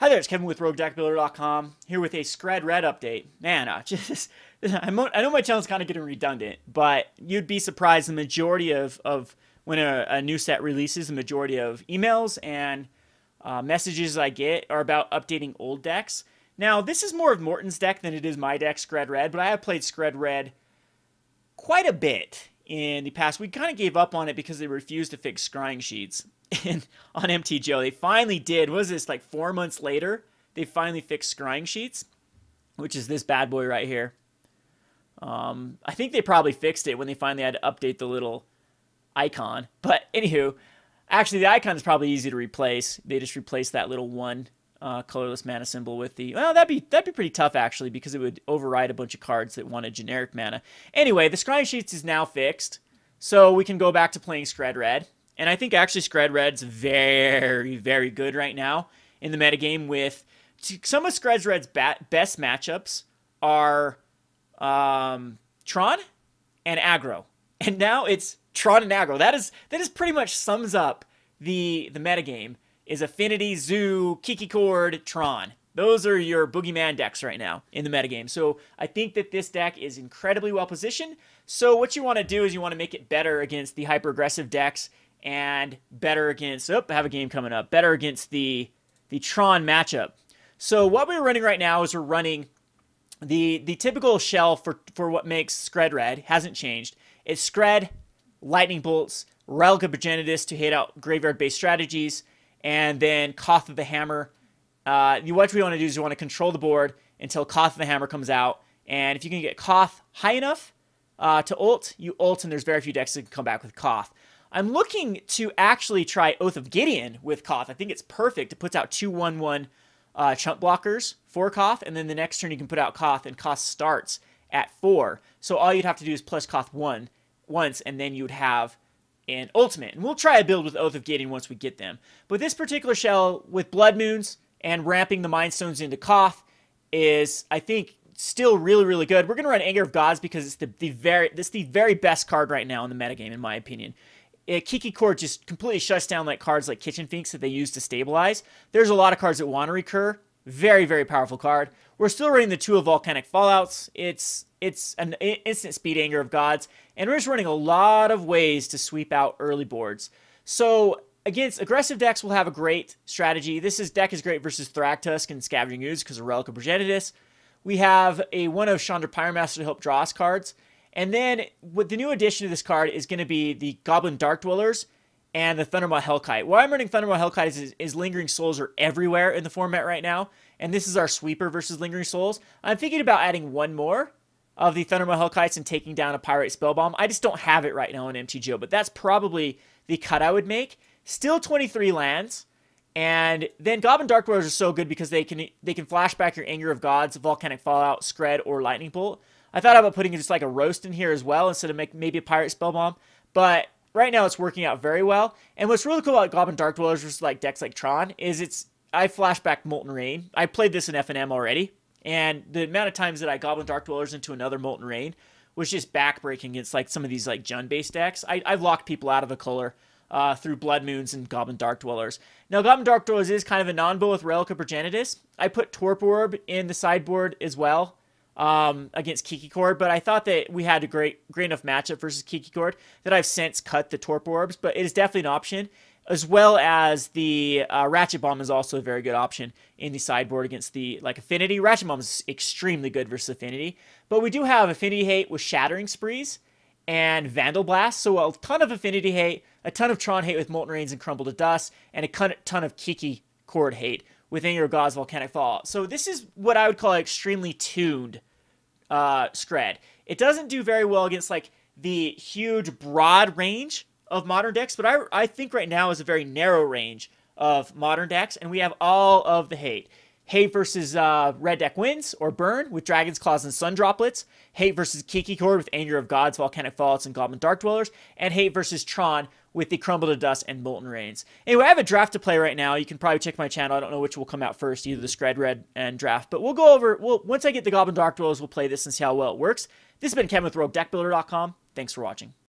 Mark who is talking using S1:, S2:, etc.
S1: Hi there, it's Kevin with RogueDeckBuilder.com here with a Skred Red update. Man, I know my channel's kind of getting redundant, but you'd be surprised the majority of when a new set releases, the majority of emails and messages I get are about updating old decks. Now, this is more of Morton's deck than it is my deck, Skred Red, but I have played Skred Red quite a bit in the past. We kind of gave up on it because they refused to fix Scrying Sheets. And on MTG, they finally did. What was this, like 4 months later? They finally fixed Scrying Sheets, which is this bad boy right here. I think they probably fixed it when they finally had to update the little icon. But anywho, actually the icon is probably easy to replace. They just replaced that little one colorless mana symbol with the... Well, that'd be pretty tough actually, because it would override a bunch of cards that wanted generic mana. Anyway, the Scrying Sheets is now fixed, so we can go back to playing Skred Red. And I think actually Skred Red's very, very good right now in the metagame with... Some of Skred Red's best matchups are Tron and Aggro. And now it's Tron and Aggro. That is pretty much sums up the metagame, is Affinity, Zoo, Kiki Cord, Tron. Those are your boogeyman decks right now in the metagame. So I think that this deck is incredibly well positioned. So what you want to do is you want to make it better against the hyper-aggressive decks and better against, I have a game coming up, better against the Tron matchup. So what we're running right now is we're running the typical shell for what makes Skred Red, hasn't changed. It's Skred, Lightning Bolts, Relic of Progenitus to hit out graveyard-based strategies, and then Koth of the Hammer. What we want to do is you want to control the board until Koth of the Hammer comes out, and if you can get Koth high enough to ult, you ult, and there's very few decks that can come back with Koth. I'm looking to actually try Oath of Gideon with Koth. I think it's perfect. It puts out 2/1/1 chump blockers for Koth, and then the next turn you can put out Koth, and Koth starts at 4. So all you'd have to do is plus Koth once, and then you'd have an ultimate. And we'll try a build with Oath of Gideon once we get them. But this particular shell with Blood Moons and ramping the Mind Stones into Koth is, I think, still really, really good. We're going to run Anger of Gods because it's the very best card right now in the metagame, in my opinion. Kiki Cord just completely shuts down like cards like Kitchen Finks that they use to stabilize. There's a lot of cards that want to recur. Very, very powerful card. We're still running the 2 of Volcanic Fallouts. It's an instant speed Anger of Gods. And we're just running a lot of ways to sweep out early boards. So against aggressive decks, we'll have a great strategy. This deck is great versus Thragtusk and Scavenging Ooze because of Relic of Progenitus. We have a 1 of Chandra Pyromaster to help draw us cards. And then with the new addition to this card is going to be the Goblin Dark-Dwellers and the Thundermaw Hellkite. Why I'm running Thundermaw Hellkite is Lingering Souls are everywhere in the format right now. And this is our sweeper versus Lingering Souls. I'm thinking about adding one more of the Thundermaw Hellkites and taking down a Pyrite Spellbomb. I just don't have it right now in MTG, but that's probably the cut I would make. Still 23 lands. And then Goblin Dark-Dwellers are so good because they can flashback your Anger of Gods, Volcanic Fallout, Skred, or Lightning Bolt. I thought about putting just like a roast in here as well instead of maybe a Pyrite Spellbomb. But right now it's working out very well. And what's really cool about Goblin Dark-Dwellers versus like decks like Tron is I flashback Molten Rain. I played this in FNM already. And the amount of times that I Goblin Dark-Dwellers into another Molten Rain was just backbreaking against like some of these like Jund-based decks. I've locked people out of the color through Blood Moons and Goblin Dark-Dwellers. Now, Goblin Dark-Dwellers is kind of a non-bull with Relic of Progenitus. I put Torp Orb in the sideboard as well against Kiki Cord, but I thought that we had a great enough matchup versus Kiki Cord that I've since cut the Torp Orbs, but it is definitely an option, as well as the Ratchet Bomb is also a very good option in the sideboard against the like Affinity. Ratchet Bomb is extremely good versus Affinity, but we do have Affinity hate with Shattering Sprees and Vandalblast, so a ton of Affinity hate, a ton of Tron hate with Molten Rains and Crumble to Dust, and a ton of Kiki Cord hate with Anger of Gods, Volcanic Fallout. So this is what I would call extremely tuned Skred. It doesn't do very well against like the huge broad range of modern decks, but I think right now is a very narrow range of modern decks, and we have all of the hate. Hate versus red deck wins or burn with Dragon's Claws and Sun Droplets. Hate versus Kiki Cord with Anger of Gods, Volcanic Fallouts, and Goblin Dark-Dwellers. And hate versus Tron with the Crumble to Dust and Molten Rains. Anyway, I have a draft to play right now. You can probably check my channel. I don't know which will come out first, either the Skred Red and draft. But we'll go over, once I get the Goblin Dark-Dwellers, we'll play this and see how well it works. This has been Kevin with RogueDeckBuilder.com. Thanks for watching.